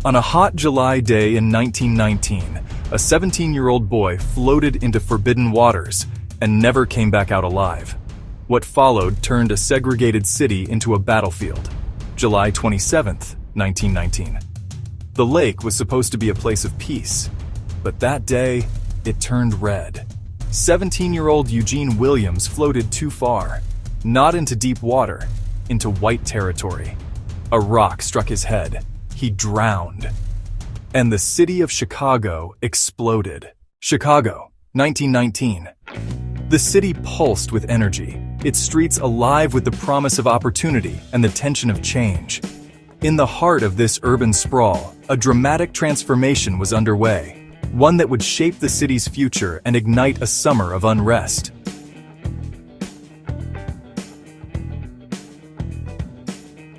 On a hot July day in 1919, a 17-year-old boy floated into forbidden waters and never came back out alive. What followed turned a segregated city into a battlefield. July 27, 1919. The lake was supposed to be a place of peace, but that day, it turned red. 17-year-old Eugene Williams floated too far, not into deep water, into white territory. A rock struck his head. He drowned. And the city of Chicago exploded. Chicago, 1919. The city pulsed with energy, its streets alive with the promise of opportunity and the tension of change. In the heart of this urban sprawl, a dramatic transformation was underway, one that would shape the city's future and ignite a summer of unrest.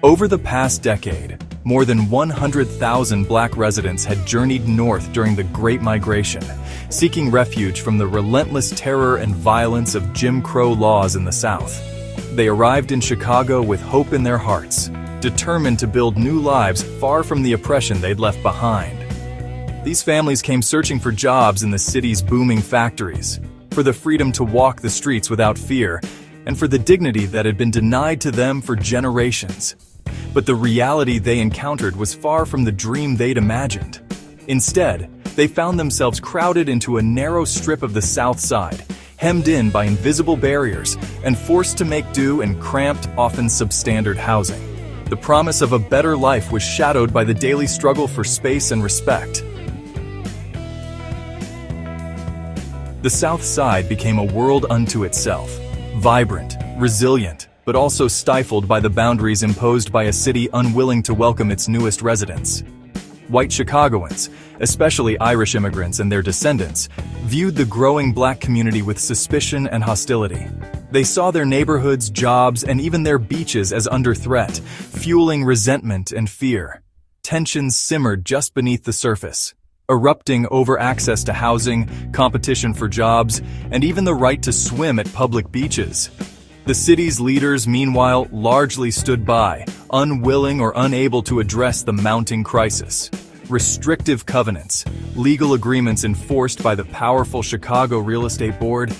Over the past decade, more than 100,000 Black residents had journeyed north during the Great Migration, seeking refuge from the relentless terror and violence of Jim Crow laws in the South. They arrived in Chicago with hope in their hearts, determined to build new lives far from the oppression they'd left behind. These families came searching for jobs in the city's booming factories, for the freedom to walk the streets without fear, and for the dignity that had been denied to them for generations. But the reality they encountered was far from the dream they'd imagined. Instead, they found themselves crowded into a narrow strip of the South Side, hemmed in by invisible barriers and forced to make do in cramped, often substandard housing. The promise of a better life was shadowed by the daily struggle for space and respect. The South Side became a world unto itself, vibrant, resilient, but also stifled by the boundaries imposed by a city unwilling to welcome its newest residents. White Chicagoans, especially Irish immigrants and their descendants, viewed the growing Black community with suspicion and hostility. They saw their neighborhoods, jobs, and even their beaches as under threat, fueling resentment and fear. Tensions simmered just beneath the surface, erupting over access to housing, competition for jobs, and even the right to swim at public beaches. The city's leaders, meanwhile, largely stood by, unwilling or unable to address the mounting crisis. Restrictive covenants, legal agreements enforced by the powerful Chicago Real Estate Board,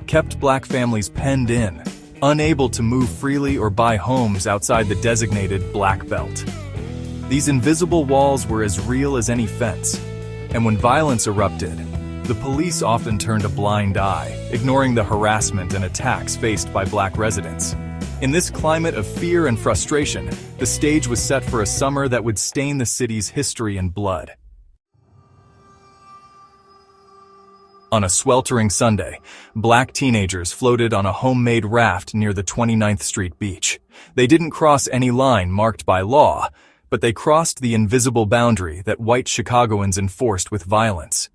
kept Black families penned in, unable to move freely or buy homes outside the designated Black Belt. These invisible walls were as real as any fence, and when violence erupted, the police often turned a blind eye, ignoring the harassment and attacks faced by Black residents. In this climate of fear and frustration, the stage was set for a summer that would stain the city's history in blood. On a sweltering Sunday, Black teenagers floated on a homemade raft near the 29th Street beach. They didn't cross any line marked by law, but they crossed the invisible boundary that white Chicagoans enforced with violence.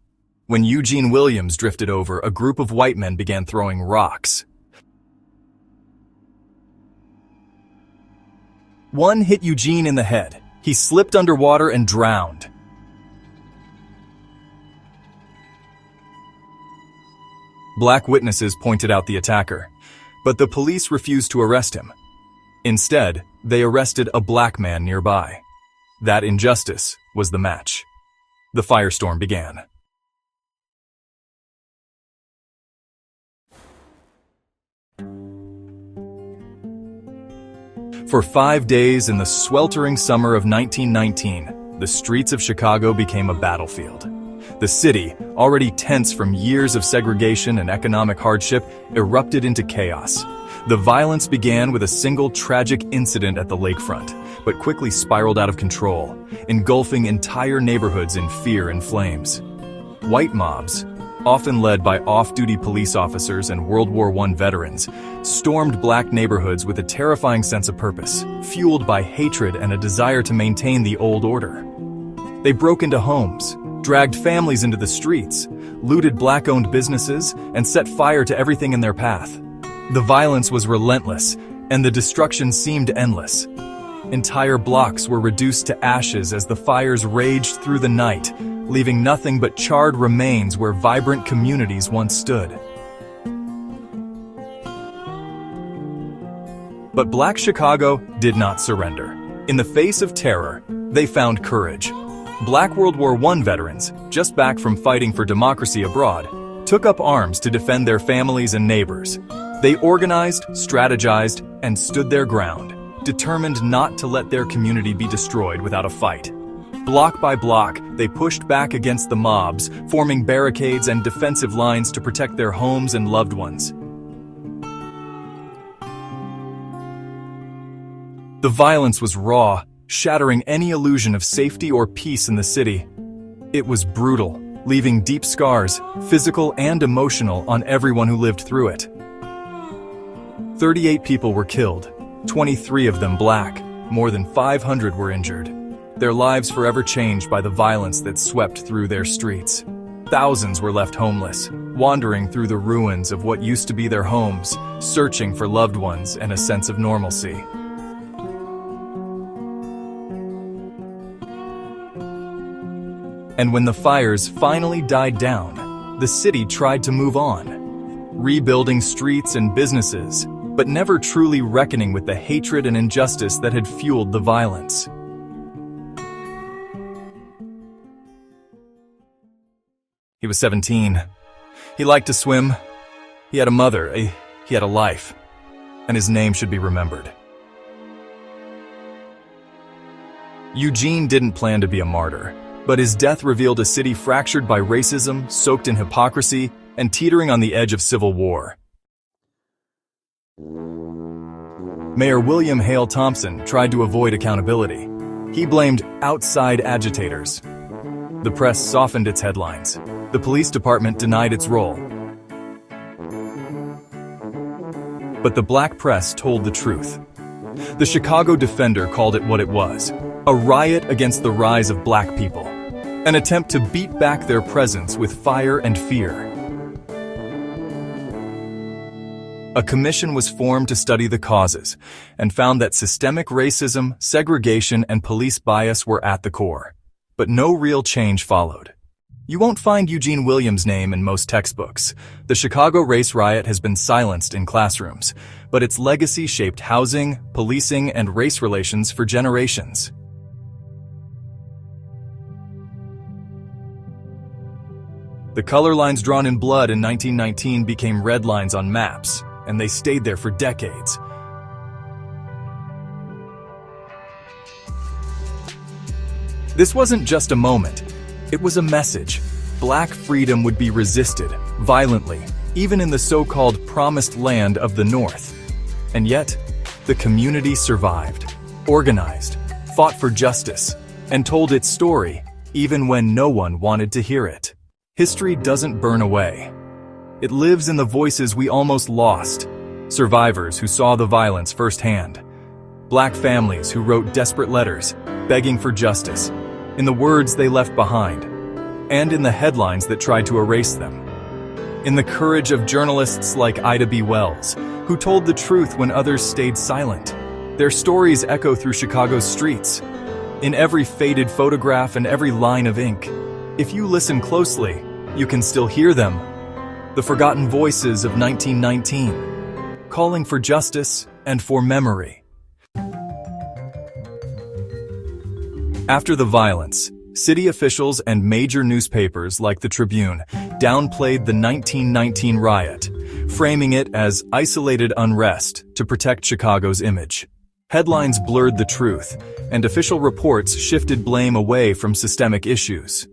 When Eugene Williams drifted over, a group of white men began throwing rocks. One hit Eugene in the head. He slipped underwater and drowned. Black witnesses pointed out the attacker, but the police refused to arrest him. Instead, they arrested a Black man nearby. That injustice was the match. The firestorm began. For 5 days in the sweltering summer of 1919, the streets of Chicago became a battlefield. The city, already tense from years of segregation and economic hardship, erupted into chaos. The violence began with a single tragic incident at the lakefront, but quickly spiraled out of control, engulfing entire neighborhoods in fear and flames. White mobs, often led by off-duty police officers and World War I veterans, stormed Black neighborhoods with a terrifying sense of purpose, fueled by hatred and a desire to maintain the old order. They broke into homes, dragged families into the streets, looted Black-owned businesses, and set fire to everything in their path. The violence was relentless, and the destruction seemed endless. Entire blocks were reduced to ashes as the fires raged through the night, leaving nothing but charred remains where vibrant communities once stood. But Black Chicago did not surrender. In the face of terror, they found courage. Black World War I veterans, just back from fighting for democracy abroad, took up arms to defend their families and neighbors. They organized, strategized, and stood their ground, determined not to let their community be destroyed without a fight. Block by block, they pushed back against the mobs, forming barricades and defensive lines to protect their homes and loved ones. The violence was raw, shattering any illusion of safety or peace in the city. It was brutal, leaving deep scars, physical and emotional, on everyone who lived through it. 38 people were killed, 23 of them black. More than 500 were injured. Their lives forever changed by the violence that swept through their streets. Thousands were left homeless, wandering through the ruins of what used to be their homes, searching for loved ones and a sense of normalcy. And when the fires finally died down, the city tried to move on, rebuilding streets and businesses, but never truly reckoning with the hatred and injustice that had fueled the violence. He was 17. He liked to swim. He had a mother. He had a life. And his name should be remembered. Eugene didn't plan to be a martyr, but his death revealed a city fractured by racism, soaked in hypocrisy, and teetering on the edge of civil war. Mayor William Hale Thompson tried to avoid accountability. He blamed outside agitators. The press softened its headlines. The police department denied its role. But the black press told the truth. The Chicago Defender called it what it was: a riot against the rise of black people, an attempt to beat back their presence with fire and fear. A commission was formed to study the causes and found that systemic racism, segregation, and police bias were at the core. But no real change followed. You won't find Eugene Williams' name in most textbooks. The Chicago Race Riot has been silenced in classrooms, but its legacy shaped housing, policing, and race relations for generations. The color lines drawn in blood in 1919 became red lines on maps, and they stayed there for decades. This wasn't just a moment. It was a message. Black freedom would be resisted, violently, even in the so-called promised land of the North. And yet, the community survived, organized, fought for justice, and told its story, even when no one wanted to hear it. History doesn't burn away. It lives in the voices we almost lost, survivors who saw the violence firsthand, black families who wrote desperate letters, begging for justice, in the words they left behind, and in the headlines that tried to erase them. In the courage of journalists like Ida B. Wells, who told the truth when others stayed silent. Their stories echo through Chicago's streets, in every faded photograph and every line of ink. If you listen closely, you can still hear them. The forgotten voices of 1919, calling for justice and for memory. After the violence, city officials and major newspapers like the Tribune downplayed the 1919 riot, framing it as isolated unrest to protect Chicago's image. Headlines blurred the truth, and official reports shifted blame away from systemic issues.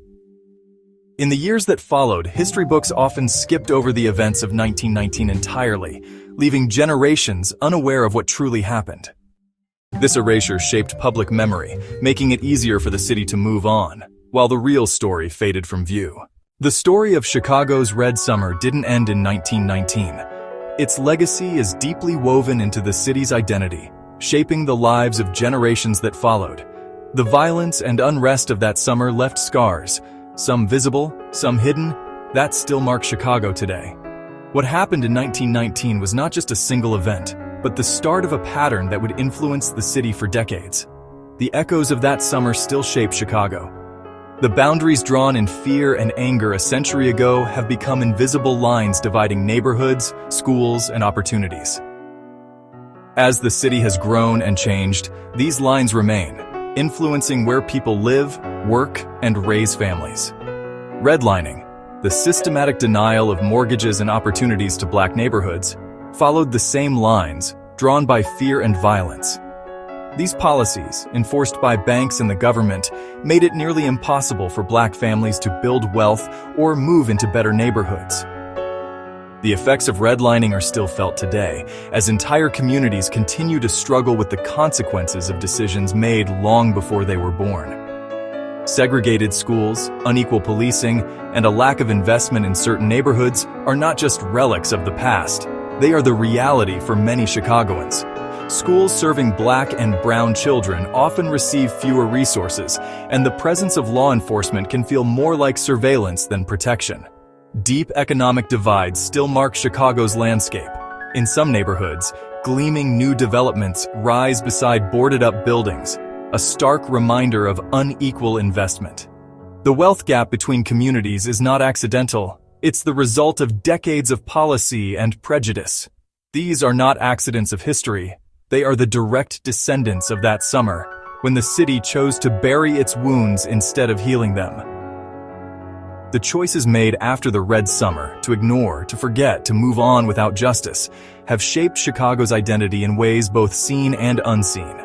In the years that followed, history books often skipped over the events of 1919 entirely, leaving generations unaware of what truly happened. This erasure shaped public memory, making it easier for the city to move on, while the real story faded from view. The story of Chicago's Red Summer didn't end in 1919. Its legacy is deeply woven into the city's identity, shaping the lives of generations that followed. The violence and unrest of that summer left scars, some visible, some hidden, that still mark Chicago today. What happened in 1919 was not just a single event, but the start of a pattern that would influence the city for decades. The echoes of that summer still shape Chicago. The boundaries drawn in fear and anger a century ago have become invisible lines dividing neighborhoods, schools, and opportunities. As the city has grown and changed, these lines remain, influencing where people live, work, and raise families. Redlining, the systematic denial of mortgages and opportunities to black neighborhoods, followed the same lines, drawn by fear and violence. These policies, enforced by banks and the government, made it nearly impossible for black families to build wealth or move into better neighborhoods. The effects of redlining are still felt today, as entire communities continue to struggle with the consequences of decisions made long before they were born. Segregated schools, unequal policing, and a lack of investment in certain neighborhoods are not just relics of the past. They are the reality for many Chicagoans. Schools serving black and brown children often receive fewer resources, and the presence of law enforcement can feel more like surveillance than protection. Deep economic divides still mark Chicago's landscape. In some neighborhoods, gleaming new developments rise beside boarded-up buildings, a stark reminder of unequal investment. The wealth gap between communities is not accidental. It's the result of decades of policy and prejudice. These are not accidents of history. They are the direct descendants of that summer, when the city chose to bury its wounds instead of healing them. The choices made after the Red Summer, to ignore, to forget, to move on without justice, have shaped Chicago's identity in ways both seen and unseen.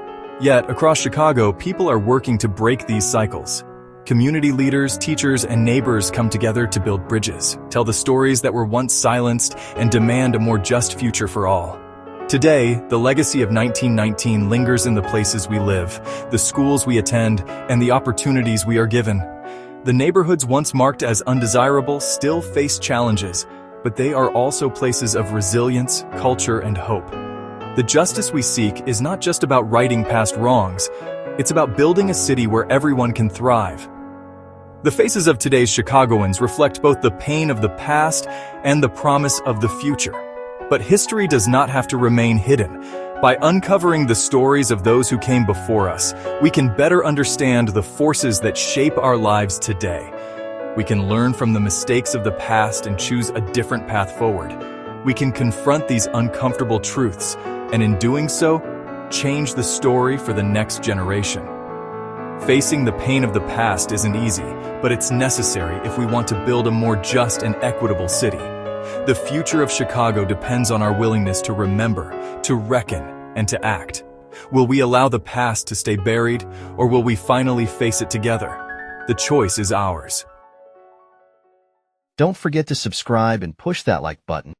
Yet, across Chicago, people are working to break these cycles. Community leaders, teachers, and neighbors come together to build bridges, tell the stories that were once silenced, and demand a more just future for all. Today, the legacy of 1919 lingers in the places we live, the schools we attend, and the opportunities we are given. The neighborhoods once marked as undesirable still face challenges, but they are also places of resilience, culture, and hope. The justice we seek is not just about righting past wrongs, it's about building a city where everyone can thrive. The faces of today's Chicagoans reflect both the pain of the past and the promise of the future. But history does not have to remain hidden. By uncovering the stories of those who came before us, we can better understand the forces that shape our lives today. We can learn from the mistakes of the past and choose a different path forward. We can confront these uncomfortable truths, and in doing so, change the story for the next generation. Facing the pain of the past isn't easy, but it's necessary if we want to build a more just and equitable city. The future of Chicago depends on our willingness to remember, to reckon, and to act. Will we allow the past to stay buried, or will we finally face it together? The choice is ours. Don't forget to subscribe and push that like button.